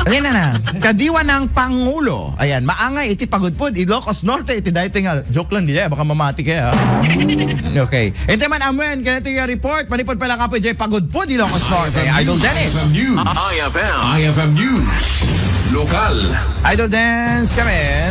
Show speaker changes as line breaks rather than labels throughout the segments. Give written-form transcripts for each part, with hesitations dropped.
Ayan na. Kadiwa ng Pangulo. Ayan, maangay iti pagudpod. Ilocos Norte iti dahi tingal. Joke lang diya, baka mamati kaya. Okay. Ito man amen, ganito yung report. Manipod pala ka po diya pagudpod Ilocos Norte. Idol Dennis.
IFM News. IFM News. Lokal.
Idol Dance kami.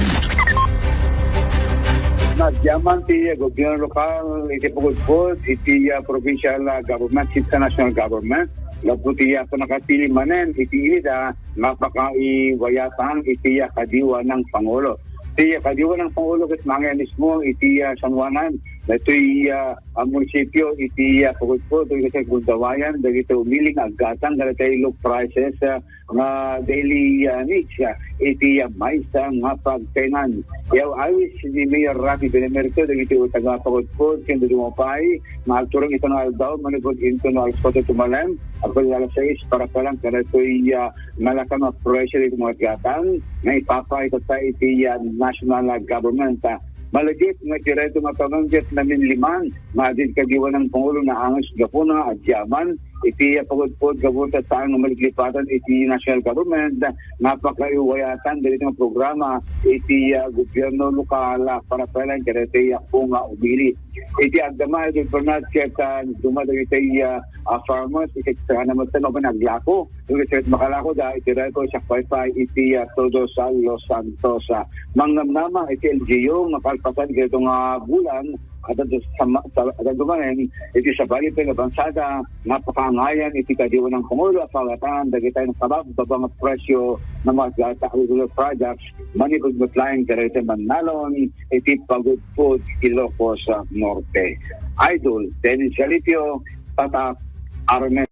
Nagyaman ti gobyerno lokal, iti pagudpod, iti provincial government, iti national government. Labuti pa nakapili manen, iti ida, napaka-iwayatan, iti kadiwa ng Pangulo. Iti kadiwa ng Pangulo, kat mga mismo, iti San Juanan, ito'y munisipyo, iti pagudpod, iti Gundawayan, dito umiling agatan, dito low prices, nga daily needs, iti mais nga pagkainan. Yaw awis ni Mayor Rafi Benemerito, dito taga pagudpod, kendo dumapay, maagturang ito na aldaw, manigod ito na alskoto tumalam, apel alas 6 para palang kada ito'y malakang pressure ito mga agatan, na ipapa ito sa iti national government. Malagit nga direto matanggit namin liman, madin kagiwan ng Pangulo na angos gapuna at yaman, iti pagudpod gabuta saan ng maliglipatan iti national government, napakaiwayatan dito ng programa, iti gobyerno lokal para palang direto yung umili. Iti agdama, iti Bernard Chetan, dumadag iti farmers, iti naman sa naman naglako, iti makalako da, iti reto sa Wi-Fi, iti Todos Los Santos. Mangnamnama, iti LGU, mapalpasan kitong bulan, at dumanin, iti sa bali pa bansada, napakaangayan, iti kadiwa ng Pangulo, apagatan, dagi tayo ng kababang presyo ng mga agricultural products, manipod matlayang karete Manalon, iti pagudpod, Ilocos Norte. Idol, Dennis Galipio, Tatak, Armen.